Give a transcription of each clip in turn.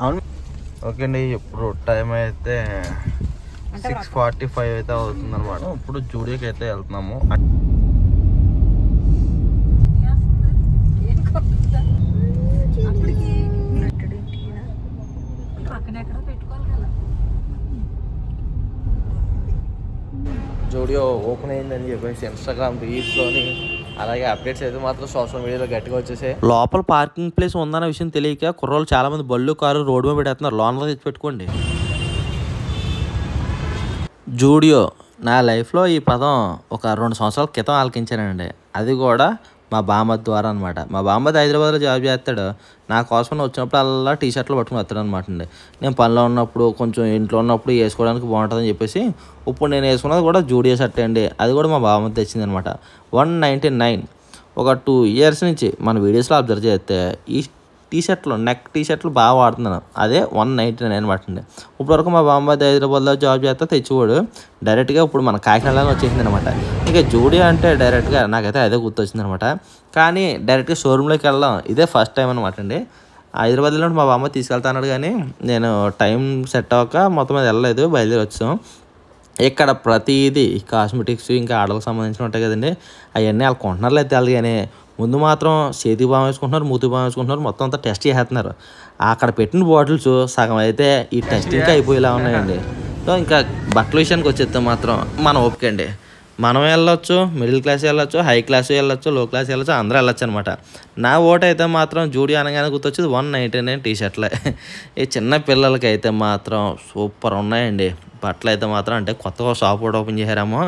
అవును. ఓకే అండి, ఇప్పుడు టైం అయితే 6:45 అయితే అవుతుంది అనమాట. ఇప్పుడు జూడియోకి అయితే వెళ్తున్నాము. జూడియో ఓపెన్ అయిందని చెప్పేసి ఇన్స్టాగ్రామ్ రీల్స్లోని అలాగే అప్డేట్స్ అయితే మాత్రం సోషల్ మీడియాలో గట్టిగా వచ్చేసాయి. లోపల పార్కింగ్ ప్లేస్ ఉందన్న విషయం తెలియక కుర్రోళ్ళు చాలా మంది బళ్ళు కారు రోడ్డు మీద పెట్టేస్తున్నారు. లోన్లో తెచ్చి పెట్టుకోండి. జూడియో నా లైఫ్లో ఈ పదం ఒక 2 సంవత్సరాల క్రితం ఆలకించానండి. అది కూడా మా బామ్మది ద్వారా అనమాట. మా బామ్మది హైదరాబాద్లో జాబ్ చేస్తాడు. నా కోసం వచ్చినప్పుడు అలా టీ షర్ట్లు పట్టుకుని వస్తాడు అనమాట అండి. నేను పనిలో ఉన్నప్పుడు కొంచెం ఇంట్లో ఉన్నప్పుడు వేసుకోవడానికి బాగుంటుందని చెప్పేసి ఇప్పుడు నేను వేసుకున్నది కూడా జూడియో షర్ట్ అండి. అది కూడా మా బామ్మది తెచ్చింది అనమాట. 199. ఒక 2 years నుంచి మన వీడియోస్లో అబ్జర్వ్ చేస్తే ఈ టీ షర్ట్లు నెక్ టీ షర్ట్లు బాగా వాడుతున్నాను. అదే 199 అనమాట అండి. ఇప్పటివరకు మా బామ్మది హైదరాబాద్లో జాబ్ చేస్తే తెచ్చివాడు. డైరెక్ట్గా ఇప్పుడు మన కాకినాడలో వచ్చేసింది అనమాట. ఇంకా జూడియో అంటే డైరెక్ట్గా నాకైతే అదే గుర్తొచ్చింది అనమాట. కానీ డైరెక్ట్గా షోరూంలోకి వెళ్ళడం ఇదే ఫస్ట్ టైం అనమాట అండి. హైదరాబాద్లో మా బామ్మ తీసుకెళ్తాన్నాడు కానీ నేను టైం సెట్ అవ్వక మొత్తం మీద వెళ్ళలేదు, బయలుదేరి వచ్చాం. ఇక్కడ ప్రతిదీ కాస్మెటిక్స్ ఇంకా ఆడలకు సంబంధించిన ఉంటాయి కదండి, అవన్నీ వాళ్ళు కొంటున్నారు అయితే వాళ్ళు. కానీ ముందు మాత్రం చేతికి బాగా వేసుకుంటున్నారు, మూతికి బాగా వేసుకుంటున్నారు, మొత్తం అంతా టెస్ట్ చేస్తున్నారు. అక్కడ పెట్టిన బాటిల్స్ సగం అయితే ఈ టెస్టింగ్కి అయిపోయేలా ఉన్నాయండి. సో ఇంకా బట్టల విషయానికి వచ్చేస్తే మాత్రం మనం ఓపిక అండి. మనం వెళ్ళొచ్చు, మిడిల్ క్లాస్ వెళ్ళొచ్చు, హై క్లాస్ వెళ్ళొచ్చు, లో క్లాస్ వెళ్ళొచ్చు, అందరూ వెళ్ళొచ్చు అనమాట. నా ఓటు అయితే మాత్రం జూడియో అనగానే గుర్తొచ్చేది 199 టీ షర్ట్లే. ఈ చిన్న పిల్లలకి అయితే మాత్రం సూపర్ ఉన్నాయండి బట్టలు అయితే మాత్రం. అంటే కొత్తగా షాప్ కూడా ఓపెన్ చేశారేమో,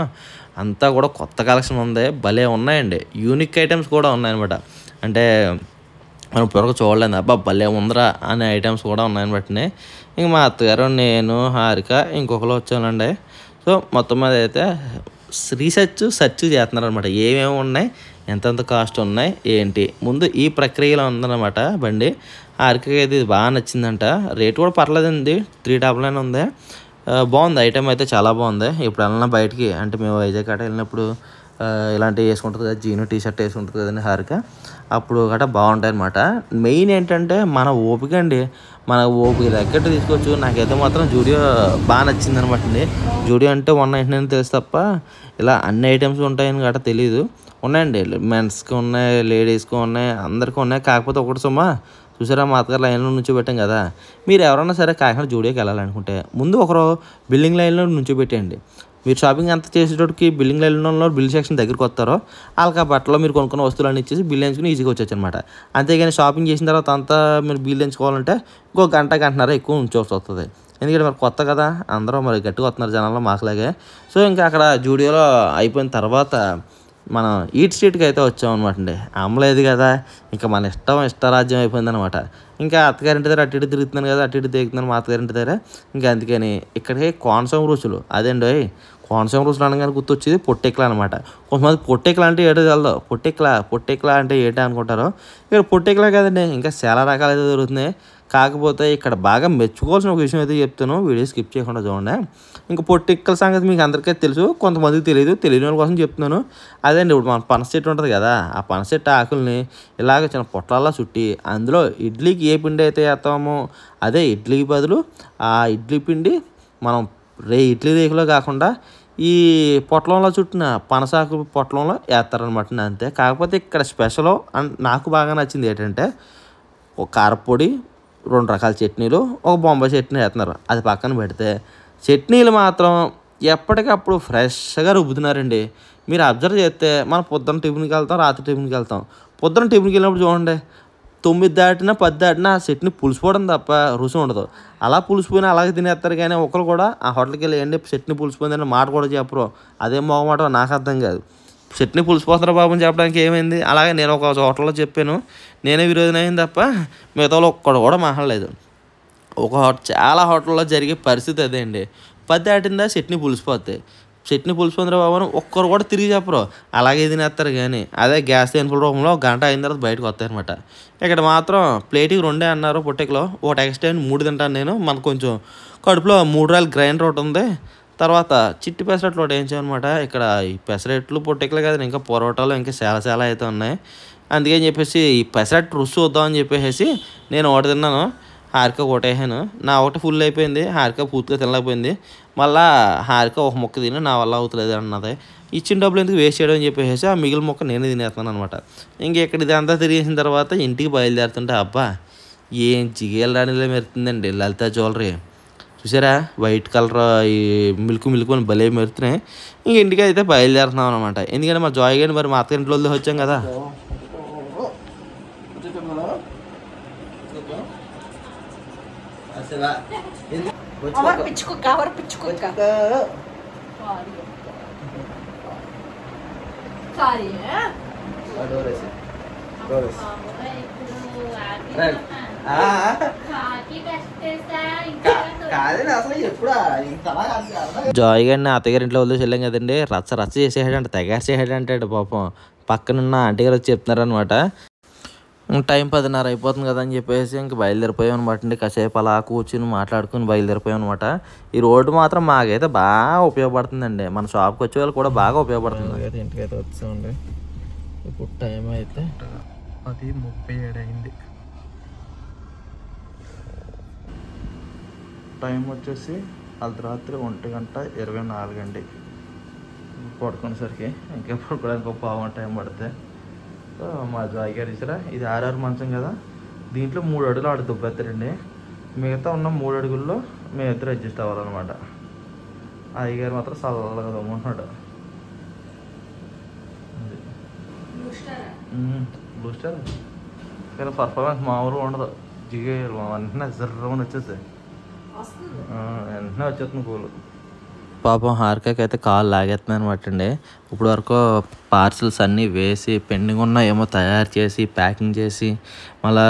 అంతా కూడా కొత్త కలెక్షన్ ఉంది, భలే ఉన్నాయండి. యూనిక్ ఐటమ్స్ కూడా ఉన్నాయన్నమాట. అంటే మనం ఇప్పటివరకు చూడలేదు, అబ్బా భలే ఉందరా అనే ఐటమ్స్ కూడా ఉన్నాయన్నమాట. ఇంక మా అత్తగారు, నేను, హారిక, ఇంకొకరు వచ్చానండి. సో మొత్తం మీద అయితే సెర్చ్ చేస్తున్నారనమాట. ఏమేమి ఉన్నాయి, ఎంతెంత కాస్ట్ ఉన్నాయి ఏంటి, ముందు ఈ ప్రక్రియలో ఉందన్నమాట బండి. హారికకి అయితే ఇది బాగా నచ్చిందంట. రేట్ కూడా పర్లేదండి, 399 ఉంది. బాగుంది, ఐటమ్ అయితే చాలా బాగుంది. ఇప్పుడు వెళ్ళినా బయటికి, అంటే మేము వైజాగ్ గట్ట వెళ్ళినప్పుడు ఇలాంటివి వేసుకుంటుంది కదా, జీను టీ షర్ట్ వేసుకుంటుంది కదండి హారిక, అప్పుడు గట్రా బాగుంటాయి అనమాట. మెయిన్ ఏంటంటే మన ఓపిక అండి, మన ఓపిక తగ్గట్టు తీసుకోవచ్చు. నాకైతే మాత్రం జూడియో బాగా నచ్చింది అనమాట అండి. జూడియో అంటే 199 తెలుసు తప్ప ఇలా అన్ని ఐటమ్స్ ఉంటాయని గట్రా తెలీదు. ఉన్నాయండి, మెన్స్కి ఉన్నాయి, లేడీస్కి ఉన్నాయి, అందరికీ ఉన్నాయి. కాకపోతే ఒకటి సుమా చూసారా, మా అత్తగారు లైన్లో నుంచి పెట్టాం కదా. మీరు ఎవరైనా సరే కాకినాడ జూడియోకి వెళ్ళాలనుకుంటే ముందు ఒకరు బిల్డింగ్ లైన్లో నుంచి పెట్టండి. మీరు షాపింగ్ అంతా చేసేటోడికి బిల్డింగ్ లైన్లో బిల్ సెక్షన్ దగ్గరికి వస్తారో వాళ్ళకి ఆ బట్టలో మీరు కొనుక్కున్న వస్తువులన్నీ ఇచ్చేసి బిల్ ఎంచుకుని ఈజీగా వచ్చేచ్చు అనమాట. అంతేగాని షాపింగ్ చేసిన తర్వాత అంతా మీరు బిల్ ఎంచుకోవాలంటే ఇంకో గంటన్నర ఎక్కువ ఉంచవలసి వస్తుంది. ఎందుకంటే మరి కొత్త కదా, అందరూ మరి గట్టిగా వస్తున్నారు జనాల్లో మాకులాగే. సో ఇంకా అక్కడ జూడియోలో అయిపోయిన తర్వాత మనం ఈట్ స్ట్రీట్కి అయితే వచ్చామన్నమాట అండి. అమ్మలేదు కదా, ఇంకా మన ఇష్టరాజ్యం అయిపోయిందనమాట. ఇంకా అత్తగారింటి దగ్గర అటు ఇటు తిరుగుతున్నాను కదా, అటు ఇటు తిరుగుతున్నాను మా అత్తగారింటి దగ్గర. ఇంకా అందుకని ఇక్కడికి కోనసీమ రుచులు, అదేండి కోనసీమ రుచులు అనగానే గుర్తొచ్చేది పొట్టెక్కల అనమాట. కొంతమంది పొట్టెక్కల అంటే ఏటో తెలదు, పొట్టెక్కల అంటే ఏంటి అనుకుంటారు. ఇక్కడ పొట్టెక్కల కదండి, ఇంకా చాలా రకాలు అయితే దొరుకుతున్నాయి. కాకపోతే ఇక్కడ బాగా మెచ్చుకోవాల్సిన ఒక విషయం అయితే చెప్తాను, వీడియో స్కిప్ చేయకుండా చూడండి. ఇంకా పొట్టెక్కల సంగతి మీకు అందరికీ తెలుసు, కొంతమందికి తెలియదు. తెలియని వాళ్ళ కోసం చెప్తున్నాను. అదేండి, ఇప్పుడు మన పనస చెట్టు ఉంటుంది కదా, ఆ పనస చెట్టు ఆకుల్ని ఇలాగ చిన్న పొట్లాల్లో చుట్టి అందులో ఇడ్లీకి ఏ పిండి అయితే వేస్తామో అదే ఇడ్లీకి బదులు ఆ ఇడ్లీ పిండి మనం ఇడ్లీ రేకులో కాకుండా ఈ పొట్లంలో చుట్టిన పనసాకు పొట్లంలో వేస్తారనమాట. అంతే. కాకపోతే ఇక్కడ స్పెషల్ నాకు బాగా నచ్చింది ఏంటంటే ఒక కారపొడి, 2 రకాల చట్నీలు, ఒక బొంబాయి చట్నీ వేస్తున్నారు. అది పక్కన పెడితే చట్నీలు మాత్రం ఎప్పటికప్పుడు ఫ్రెష్గా రుబ్బుతున్నారండి. మీరు అబ్జర్వ్ చేస్తే మనం పొద్దున్న టిఫిన్కి వెళ్తాం, రాత్రి టిఫిన్కి వెళ్తాం. పొద్దున్న టిఫిన్కి వెళ్ళినప్పుడు చూడండి, 9 దాటినా 10 దాటినా ఆ చట్నీ పులిసిపోవడం తప్ప రుచి ఉండదు. అలా పులిసిపోయినా అలాగే తినేస్తారు. కానీ ఒకరు కూడా ఆ హోటల్కి వెళ్ళి ఏంటి చట్నీ పులిసిపోయిందని మాట కూడా చెప్పరు. అదేం మొగమాట నాకు అర్థం కాదు. చట్నీ పులిసిపోతున్నారు బాబు అని చెప్పడానికి ఏమైంది? అలాగే నేను ఒక హోటల్లో చెప్పాను, నేనే విరోధనైంది తప్ప మిగతా వాళ్ళు ఒక్కడు కూడా మాట్లాడలేదు. చాలా హోటల్లో జరిగే పరిస్థితి అదే అండి. 10 దాటిందా చట్నీ పులిసిపోతాయి. చట్నీ పులిసిపోతుందిరా బాబు అని ఒక్కరు కూడా తిరిగి చెప్పరు, అలాగే తినేస్తారు. కానీ అదే గ్యాస్ తేనుపుల రూపంలో గంట అయిన తర్వాత బయటకు వస్తాయి అనమాట. ఇక్కడ మాత్రం ప్లేట్కి 2 అన్నారు పొట్టెక్కలో, ఒకటి ఎక్స్ట్రా 3 తింటాను నేను. మనకు కొంచెం కడుపులో 3 రాయలు గ్రైండర్ ఒకటి ఉంది. తర్వాత చిట్టి పెసరట్లు ఒకటి వేయించామన్నమాట. ఇక్కడ ఈ పెసరట్లు పొట్టెక్కలే కదా, ఇంకా పొరోటాలు ఇంకా చాలా అయితే ఉన్నాయి. అందుకని చెప్పేసి ఈ పెసరట్టు రుచి చూద్దామని చెప్పేసి నేను ఒకటి తిన్నాను. హారిక ఒకటేసాను. నా ఒకటి ఫుల్ అయిపోయింది. హారిక పూర్తిగా తినలేకపోయింది. మళ్ళా హారిక ఒక ముక్క తిని నా వల్ల అవుతలేదు అన్నది. ఇచ్చిన డబ్బులు ఎందుకు వేస్ట్ చేయడం అని చెప్పేసి ఆ మిగిలిన ముక్క నేనే తినేస్తున్నాను అనమాట. ఇంకెక్కడ ఇదంతా తిరిగేసిన తర్వాత ఇంటికి బయలుదేరుతుంటే అబ్బా ఏం జిగేలు రాణిలో మెరుతుందండి లలిత జ్యువెలరీ. చూసారా వైట్ కలర్ ఈ మిల్క్ అని భలే మెరుతున్నాయి. ఇంక ఇంటికి అయితే బయలుదేరుతున్నాం అనమాట. ఎందుకంటే మా జాయ్ గారిని మరి మా అత్తగారింట్లో వచ్చాం కదా. జాయ్ గారిని అత్తగారింట్లో వదిలేసి వెళ్ళాం కదండి. రచ్చ రచ్చ చేసేసాడంట, తెగేసేసాడంటాడు పాపం. పక్కనున్న ఆంటీ గారు వచ్చి చెప్తున్నారనమాట. టైం 10:30 అయిపోతుంది కదా అని చెప్పేసి ఇంక బయలుదేరిపోయాం అనమాట అండి. కాసేపు అలా కూర్చుని మాట్లాడుకుని బయలుదేరిపోయాం అనమాట. ఈ రోడ్డు మాత్రం మాకైతే బాగా ఉపయోగపడుతుందండి. మన షాప్కి వచ్చే వాళ్ళు కూడా బాగా ఉపయోగపడుతుంది. ఇంటికైతే వచ్చామండి. ఇప్పుడు టైం అయితే 10:37 అయింది. టైం వచ్చేసి అర్ధరాత్రి 1:24 అండి. పడుకునేసరికి ఇంకా పడుకోవడానికి ఒక పావు టైం పడుతుంది. సో మా జాయ్ గారు ఇచ్చారా, ఇది 6 మంచం కదా, దీంట్లో 3 అడుగులు ఆడు దుబ్బెత్తారండి. మిగతా ఉన్న 3 అడుగుల్లో మేము ఇద్దరు అడ్జస్ట్ అవ్వాలన్నమాట. అయ్యగారు మాత్రం చల్లగా దమ్ముంటున్నాడు. బ్లూ స్టార్ కానీ పర్ఫార్మెన్స్ మామూలుగా ఉండదు. జిగేయాలి వెంటనే జర్రమని వచ్చేసాయి, వెంటనే వచ్చేస్తుంది కూలు. పాపం హారికకి అయితే కాలు లాగేస్తుంది అనమాట అండి. ఇప్పుడు వరకు పార్సల్స్ అన్నీ వేసి పెండింగ్ ఉన్న ఏమో తయారు చేసి ప్యాకింగ్ చేసి మళ్ళా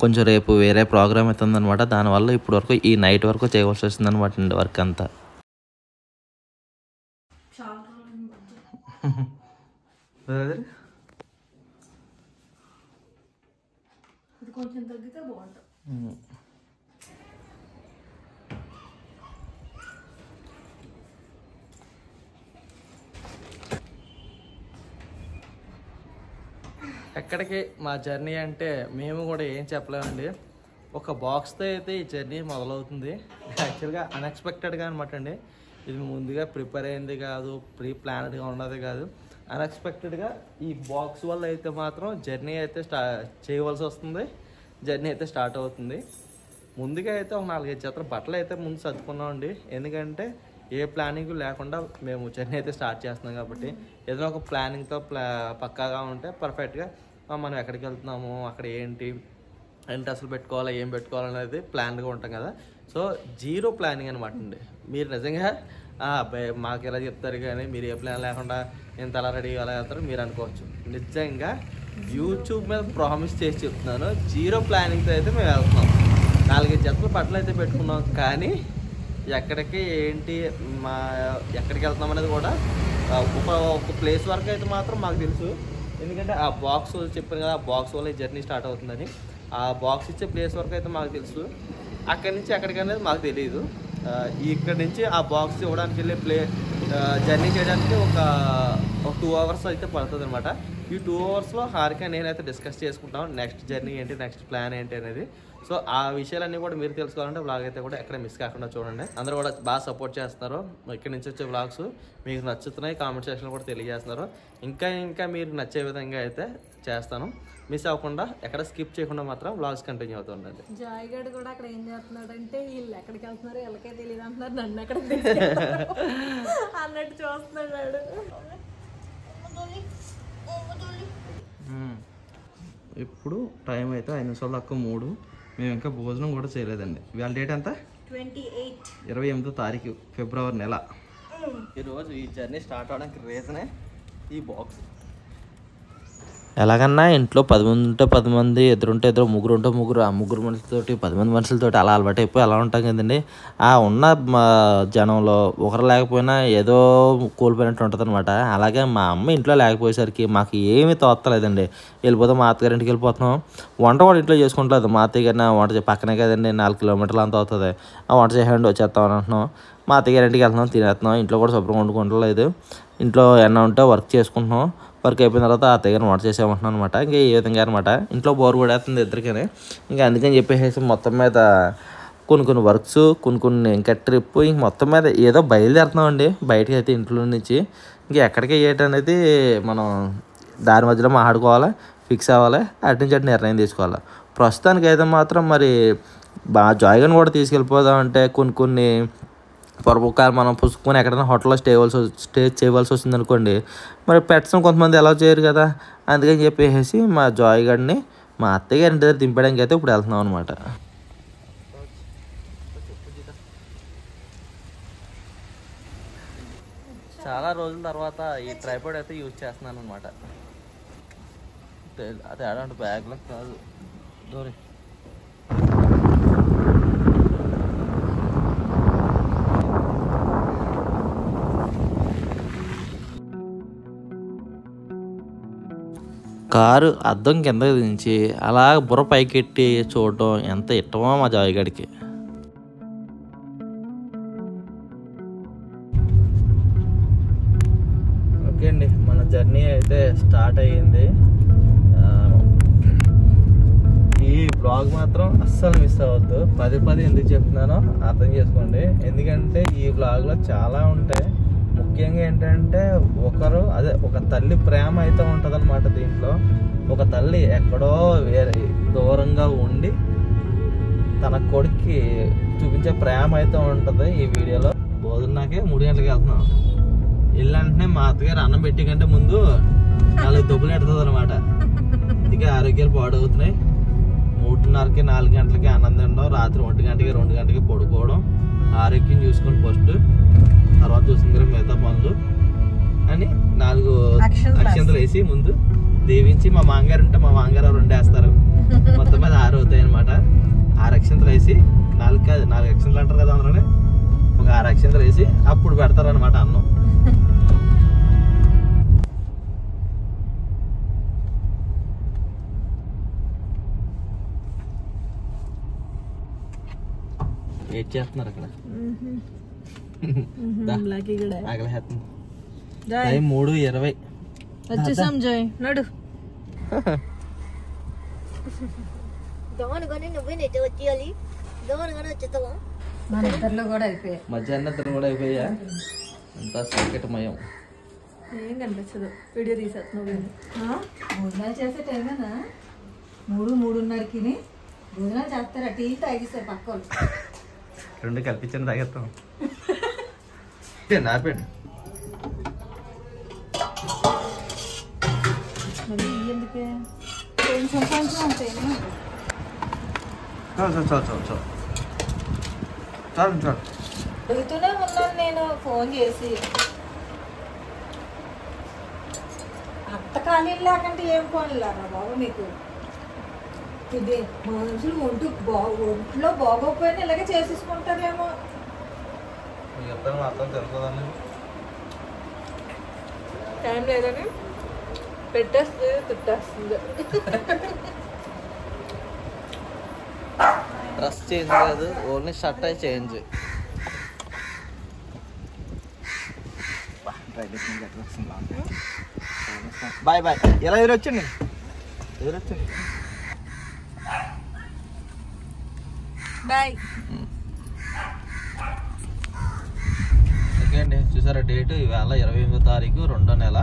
కొంచెం రేపు వేరే ప్రోగ్రామ్ అవుతుంది అనమాట. దానివల్ల ఇప్పుడు వరకు ఈ నైట్ వరకు చేయవలసి వస్తుంది అనమాట అండి వర్క్ అంతా. కొంచెం తగ్గితే బాగుంటుంది. ఎక్కడికి మా జర్నీ అంటే మేము కూడా ఏం చెప్పలేమండి. ఒక బాక్స్తో అయితే ఈ జర్నీ మొదలవుతుంది. యాక్చువల్గా అన్ఎక్స్పెక్టెడ్గా అనమాట అండి. ఇది ముందుగా ప్రిపేర్ అయింది కాదు, ప్రీ ప్లానెడ్గా ఉన్నది కాదు. అన్ఎక్స్పెక్టెడ్గా ఈ బాక్స్ వల్ల అయితే మాత్రం జర్నీ అయితే చేయవలసి వస్తుంది. జర్నీ అయితే స్టార్ట్ అవుతుంది. ముందుగా అయితే ఒక 4-5 జతల బట్టలు అయితే ముందు సర్దుకున్నామండి. ఎందుకంటే ఏ ప్లానింగ్ లేకుండా మేము జర్నీ అయితే స్టార్ట్ చేస్తున్నాం కాబట్టి ఏదైనా ఒక ప్లానింగ్తో పక్కాగా ఉంటే పర్ఫెక్ట్గా మనం ఎక్కడికి వెళ్తున్నాము, అక్కడ ఏంటి అసలు పెట్టుకోవాలా, ఏం పెట్టుకోవాలనేది ప్లాన్గా ఉంటాం కదా. సో జీరో ప్లానింగ్ అనమాట అండి. మీరు నిజంగా అబ్బాయి మాకు ఎలా చెప్తారు కానీ మీరు ఏ ప్లాన్ లేకుండా ఎంత అలా రెడీ అలా వెళ్తారో మీరు అనుకోవచ్చు. నిజంగా యూట్యూబ్ మీద ప్రామిస్ చేసి చెప్తున్నాను, జీరో ప్లానింగ్తో అయితే మేము వెళ్తున్నాం. 4-5 జతలు బట్టలు అయితే పెట్టుకున్నాం, కానీ ఎక్కడికి ఏంటి ఎక్కడికి వెళ్తున్నాం అనేది కూడా ఒక ప్లేస్ వరకు అయితే మాత్రం మాకు తెలుసు. ఎందుకంటే ఆ బాక్స్ చెప్పాను కదా, ఆ బాక్స్ వల్ల జర్నీ స్టార్ట్ అవుతుందని. ఆ బాక్స్ ఇచ్చే ప్లేస్ వరకు అయితే మాకు తెలుసు. అక్కడి నుంచి ఎక్కడికి అనేది మాకు తెలియదు. ఇక్కడి నుంచి ఆ బాక్స్ ఇవ్వడానికి వెళ్ళే జర్నీ చేయడానికి ఒక 2 అవర్స్ అయితే పడుతుంది అనమాట. ఈ 2 అవర్స్లో హారిక నేనైతే డిస్కస్ చేసుకుంటాం నెక్స్ట్ జర్నీ ఏంటి, నెక్స్ట్ ప్లాన్ ఏంటి అనేది. సో ఆ విషయాలన్నీ కూడా మీరు తెలుసుకోవాలంటే వ్లాగ్ అయితే కూడా ఎక్కడ మిస్ కాకుండా చూడండి. అందరూ కూడా బాగా సపోర్ట్ చేస్తున్నారు. ఇక్కడి నుంచి వచ్చే వ్లాగ్స్ మీకు నచ్చుతున్నాయి, కామెంట్ సెక్షన్లో కూడా తెలియజేస్తున్నారు. ఇంకా మీరు నచ్చే విధంగా అయితే చేస్తాను. మిస్ అవ్వకుండా ఎక్కడ స్కిప్ చేయకుండా మాత్రం వ్లాగ్స్ కంటిన్యూ అవుతూ ఉండండి. జాయ్ గడ్ కూడా అక్కడ ఏం చేస్తున్నాడు అంటే వీళ్ళు ఎక్కడికి వెళ్తున్నారు వీళ్ళకే తెలియదు అంటున్నారు, నన్ను ఎక్కడ అన్నట్టు చూస్తున్నాడు. ఇప్పుడు టైం అయితే 5 నిమిషాలు తక్కువ 3. మేము ఇంకా భోజనం కూడా చేయలేదండి. ఇవాళ డేట్ ఎంత? 28వ తారీఖు ఫిబ్రవరి నెల. ఈరోజు ఈ జర్నీ స్టార్ట్ అవడానికి రీజనే ఈ బాక్స్. ఎలాగన్నా ఇంట్లో 10 మంది ఉంటే 10 మంది, ఎదురుంటే ఎదురు, ముగ్గురు ఉంటే ముగ్గురు, ఆ ముగ్గురు మనుషులతోటి 10 మంది మనుషులతోటి అలా అలవాటు అయిపోయి అలా ఉంటాం కదండి. ఆ ఉన్న జనంలో ఒకరు లేకపోయినా ఏదో కోల్పోయినట్టు ఉంటుంది అనమాట. అలాగే మా అమ్మ ఇంట్లో లేకపోయేసరికి మాకు ఏమీ తోస్తలేదండి. వెళ్ళిపోతాం, మా అత్తగారింటికి వెళ్ళిపోతున్నాం. వంట కూడా ఇంట్లో చేసుకుంటలేదు. మా అత్తయ్య గారిని వంట పక్కనే కదండి, 4 కిలోమీటర్లు అంత అవుతుంది. ఆ వంట చేయండి వచ్చేస్తాం అని అంటున్నాం. మా అత్తగారింటికి వెళ్తున్నాం, తినేస్తున్నాం. ఇంట్లో కూడా శుభ్రంగా వండుకుంటలేదు. ఇంట్లో ఏమన్నా ఉంటే వర్క్ చేసుకుంటున్నాం. వర్క్ అయిపోయిన తర్వాత అత్తయ్య గారిని వంట చేసేమంటున్నాను అనమాట. ఇంకా ఈ విధంగా అనమాట ఇంట్లో బోర్ కొడేస్తుంది ఇద్దరికీ. ఇంకా అందుకని చెప్పేసి మొత్తం మీద కొన్ని వర్క్స్ కొన్ని ఇంకా ట్రిప్ ఇంక మొత్తం మీద ఏదో బయలుదేరుతున్నామండి బయటకి అయితే ఇంట్లో నుంచి. ఇంకా ఎక్కడికి ఏంటనేది మనం దారి మధ్యలో మాట్లాడుకోవాలి, ఫిక్స్ అవ్వాలి, అటు నుంచి అటు నిర్ణయం తీసుకోవాలి. ప్రస్తుతానికి అయితే మాత్రం మరి జాయ్గాని కూడా తీసుకెళ్ళిపోదామంటే కొన్ని పొరపకాలు మనం పుసుకొని ఎక్కడైనా హోటల్లో స్టే చేయవలసి వస్తుంది అనుకోండి, మరి పెట్స్ని కొంతమంది ఎలా చేయరు కదా. అందుకని చెప్పేసి మా జాయ్ గారిని మా అత్తయ్య గారి ఇంటి దగ్గర దింపడానికి అయితే ఇప్పుడు వెళ్తున్నాం అనమాట. చాలా రోజుల తర్వాత ఈ ట్రైపాడ్ అయితే యూజ్ చేస్తున్నాను అనమాట. అదే ఆడంటే బ్యాగ్లో కాదు దూరి. కారు అద్దం కిందకి దించి అలా బుర్ర పైకెట్టి చూడటం ఎంత ఇష్టమో మా జాయిగడికి. ఓకే అండి, మన జర్నీ అయితే స్టార్ట్ అయ్యింది. ఈ బ్లాగ్ మాత్రం అస్సలు మిస్ అవ్వద్దు. పదే ఎందుకు చెప్తున్నానో అర్థం చేసుకోండి. ఎందుకంటే ఈ బ్లాగ్లో చాలా ఉంటాయి. ముఖ్యంగా ఏంటంటే ఒక తల్లి ప్రేమ అయితే ఉంటుంది అనమాట. దీంట్లో ఒక తల్లి ఎక్కడో వేరే దూరంగా ఉండి తన కొడుక్కి చూపించే ప్రేమ అయితే ఉంటుంది ఈ వీడియోలో. భోజనాకే 3 గంటలకి వెళ్తున్నాం. వెళ్ళంటనే మా అత్తగారు అన్నం పెట్టి కంటే ముందు 4 దెబ్బలు ఎడుతుంది అనమాట. అందుకే ఆరోగ్యాలు పాడవుతున్నాయి. 3:30కి 4 గంటలకి అన్నం తినడం, రాత్రి 1 గంటకి 2 గంటకి పడుకోవడం, ఆరోగ్యం చూసుకొని ఫస్ట్, తర్వాత చూసుకుని మిగతా పనులు అని 4 అక్షంతలు వేసి ముందు దీవించి మా మాంగారు ఉంటే మా మాంగారు 2 వేస్తారు. మొత్తం మీద 6 అవుతాయి అనమాట. 6 అక్షంతలు వేసి 4 అక్షంతలు అంటారు కదా అందులోనే, ఒక 6 అక్షంతలు వేసి అప్పుడు పెడతారు అనమాట అన్నం. వెయిట్ చేస్తున్నారు అక్కడ. టైం 3:20 వచ్చేసాం. జాయ్ నడు. మన ఇద్దరిలో కూడా అయిపోయాయి. మధ్యాహ్నం కూడా అయిపోయా. అంతా సంకటమయం. ఏం కనిపించదు. వీడియో తీసేస్తున్నావు. భోజనాలు చేసే టైమేనా? 3:30కి భోజనాలు చేస్తారా? టీలు తాగిస్తారు పక్క వాళ్ళు. 2 కల్పించండి తాగేస్తాం. నాపెట్టు ఎందుకే కొంచెం ఉంటాయి. అడుగుతూనే ఉన్నాను నేను ఫోన్ చేసి. అంత ఖాళీ లేకంటే ఏం ఫోన్ లేరా బాబు మీకు? ఇది మనుషులు ఒంట్లో బాగోకపోయినా ఇలాగే చేసేసుకుంటారేమో. టైం లేదని పెట్టేస్తుంది, తిట్టేస్తుంది. డ్రెస్ చేంజ్ కాదు, ఓన్లీ షర్ట్ అయి చేంజ్. బాయ్ ఎలా ఎదురొచ్చండి బాయ్. ఓకే అండి, చూసారా డేటు ఇవాళ 28వ తారీఖు 2వ నెల.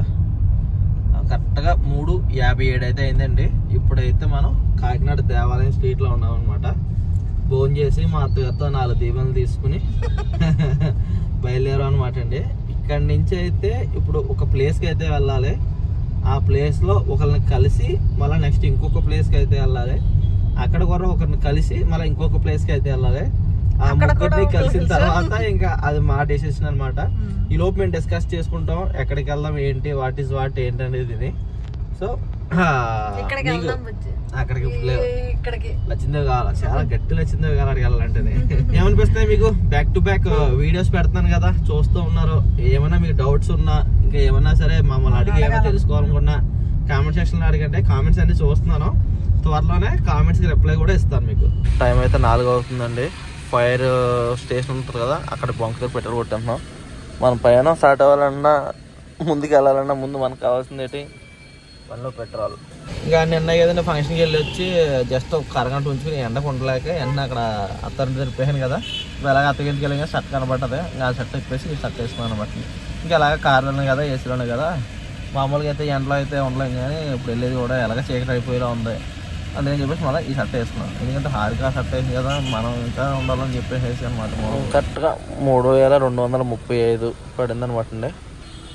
కరెక్ట్గా 3:57 అయితే అయిందండి. ఇప్పుడైతే మనం కాకినాడ దేవాలయం స్ట్రీట్లో ఉన్నాం అనమాట. భోజనం చేసి మా అత్తగారితో 4 దీపాలు తీసుకుని బయలుదేరాం అనమాట అండి. ఇక్కడి నుంచి అయితే ఇప్పుడు ఒక ప్లేస్కి అయితే వెళ్ళాలి. ఆ ప్లేస్లో ఒకరిని కలిసి మళ్ళీ నెక్స్ట్ ఇంకొక ప్లేస్కి అయితే వెళ్ళాలి. అక్కడ కూడా ఒకరిని కలిసి మళ్ళీ ఇంకొక ప్లేస్కి అయితే వెళ్ళాలి. ఆ ముగ్గురిని కలిసిన తర్వాత ఇంకా అది మా డెసిషన్ అనమాట. ఈ లోపు మేము డిస్కస్ చేసుకుంటాం ఎక్కడికి వెళ్దాం, ఏంటి, వాట్ ఈస్ వాట్ ఏంటి అనేది. సో అక్కడికి లచ్చిందేవి కావాలి, చాలా గట్టి లచ్చిందేవి కావాలి అక్కడికి వెళ్ళాలంటే. ఏమనిపిస్తాయి మీకు? బ్యాక్ టు బ్యాక్ వీడియోస్ పెడతాను కదా, చూస్తూ ఉన్నారు. ఏమైనా మీకు డౌట్స్ ఉన్నా, ఇంకా ఏమన్నా సరే మమ్మల్ని అడిగి ఏమైనా తెలుసుకోవాలనుకున్నా కామెంట్ సెక్షన్లో అడిగంటే కామెంట్స్ అన్ని చూస్తున్నాను. త్వరలోనే కామెంట్స్కి రిప్లై కూడా ఇస్తాను మీకు. టైం అయితే 4 అవుతుందండి. ఫైర్ స్టేషన్ ఉంటుంది కదా, అక్కడ బంక్ దగ్గర పెట్రోల్ కొట్టేస్తున్నాం. మన పైన స్టార్ట్ అవ్వాలన్నా, ముందుకు వెళ్ళాలన్నా ముందు మనకు కావాల్సింది ఏంటి? బండిలో పెట్రోల్. ఇంకా నిన్న ఏదైనా ఫంక్షన్కి వెళ్ళి వచ్చి జస్ట్ ఒక అరగంట ఉంచుకుని ఎండకు ఉండలేక ఎండ అక్కడ అత్తారింటి తెలిపాను కదా. ఇప్పుడు ఎలాగ అత్తగింటికి వెళ్ళి షర్ట్ కనబడుతుంది, ఇంకా ఆ షర్ట్ ఇప్పేసి ఈ షర్ట్ వేసుకున్నాను అనమాట. ఇంకా అలాగ కార్లోనే కదా ఏసీలోనే కదా, మామూలుగా అయితే ఎండలో అయితే ఉండలేం కానీ ఇప్పుడు వెళ్ళేది కూడా ఎలాగ చీకటి అయిపోయేలా ఉంది. అందుకని చెప్పేసి మళ్ళీ ఈ షర్ట్ వేసుకున్నాం. ఎందుకంటే హారిక షర్ట్ వేసింది కదా, మనం ఇంకా ఉండాలని చెప్పేసి అనమాట. కరెక్ట్గా 3235 పడింది అనమాట అండి.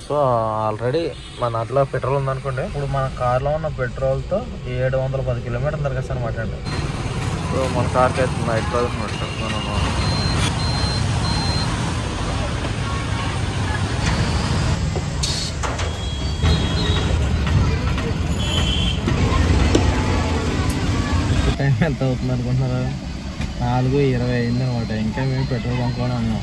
సో ఆల్రెడీ మన దాంట్లో పెట్రోల్ ఉందనుకోండి. ఇప్పుడు మన కార్లో ఉన్న పెట్రోల్తో 710 కిలోమీటర్లు తిరగచ్చు అనమాట అండి. సో మన కార్కి అయితే నైట్రోజన్ పెట్టుకుంటున్నాను. టైం ఎంత అవుతుంది అనుకుంటున్నారు? 4:20 అయింది అనమాట. ఇంకా మేము పెట్రోల్ బంక్లోనే ఉన్నాం.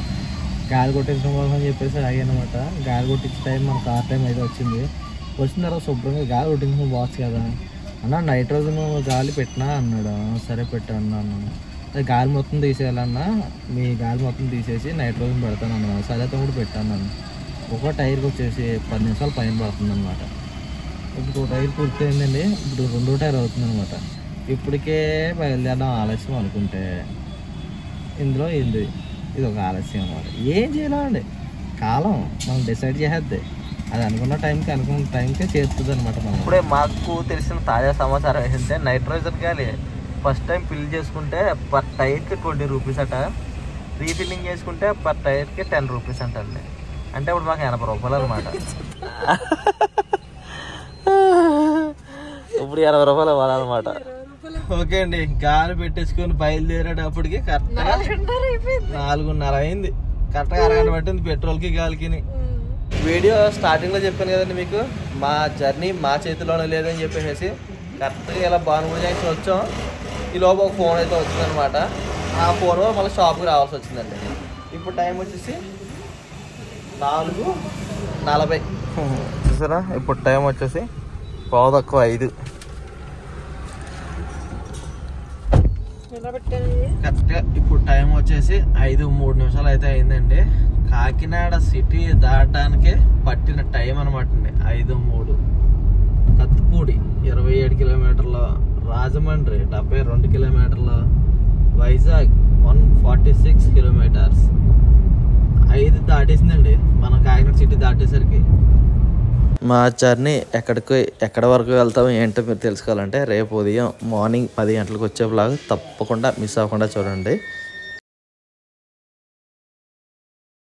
గాలి కొట్టించడం కోసం అని చెప్పేసి ఆగానమాట. గాలి కొట్టించే టైం మన కార్ టైం అయితే వచ్చింది. వచ్చిన తర్వాత శుభ్రంగా గాలి కొట్టించడం బాక్స్ కదా అన్న, నైట్రోజన్ గాలి పెట్టినా అన్నాడు. సరే పెట్టా అన్నాను. అది గాలి మొత్తం తీసేయాలన్నా, మీ గాలి మొత్తం తీసేసి నైట్రోజన్ పెడతాను అన్నాను. సరే తమ్ముడు పెట్టాను నన్ను. ఒక టైర్కి వచ్చేసి 10 నిమిషాలు పైన పడుతుంది అనమాట. ఇప్పుడు టైర్ పూర్తయిందండి. ఇప్పుడు 2వ టైర్ అవుతుంది అనమాట. ఇప్పటికే బయలుదేరడం ఆలస్యం అనుకుంటే ఇందులో ఇది ఒక ఆలస్యం అనమాట. ఏం చేయలేమండి, కాలం మనం డిసైడ్ చేసేద్ది. అది అనుకున్న టైంకే చేస్తుంది అనమాట. మనం ఇప్పుడే మాకు తెలిసిన తాజా సమాచారం ఏంటంటే నైట్రోజన్ గాలి ఫస్ట్ టైం ఫిల్ చేసుకుంటే పర్ టైర్కి 20 రూపీస్ అట, రీఫిల్లింగ్ చేసుకుంటే పర్ టైర్కి 10 రూపీస్ అంటండి. అంటే ఇప్పుడు మాకు 80 రూపాయలు అనమాట. ఇప్పుడు 20 రూపాయలు ఇవ్వాలన్నమాట. ఓకే అండి, గాలి పెట్టేసుకొని బయలుదేరేటప్పటికి కరెక్ట్గా 4:30 అయింది. కరెక్ట్గా అరగంట పట్టింది పెట్రోల్కి గాలికి. వీడియో స్టార్టింగ్లో చెప్పాను కదండి మీకు, మా జర్నీ మా చేతిలోనే లేదని చెప్పేసి కరెక్ట్గా ఇలా భానుగుడి జంక్షన్ వచ్చాం. ఈ లోపు ఒక ఫోన్ అయితే వచ్చిందనమాట. ఆ ఫోన్ మళ్ళీ షాప్కి రావాల్సి వచ్చిందండి. ఇప్పుడు టైం వచ్చేసి 4:40 చూసారా. ఇప్పుడు టైం వచ్చేసి 5:05. కరెక్ట్గా ఇప్పుడు టైం వచ్చేసి 5:03 అయితే అయిందండి. కాకినాడ సిటీ దాటడానికి పట్టిన టైం అనమాట అండి 5:03. కత్తిపూడి 27 కిలోమీటర్లు, రాజమండ్రి 72 కిలోమీటర్లు, వైజాగ్ 146 కిలోమీటర్స్. 5 దాటేసిందండి మనం కాకినాడ సిటీ దాటేసరికి. మా జర్నీ ఎక్కడి వరకు వెళ్తామో ఏంటో మీరు తెలుసుకోవాలంటే రేపు ఉదయం మార్నింగ్ 10 గంటలకు వచ్చే బ్లాగ్ తప్పకుండా మిస్ అవ్వకుండా చూడండి.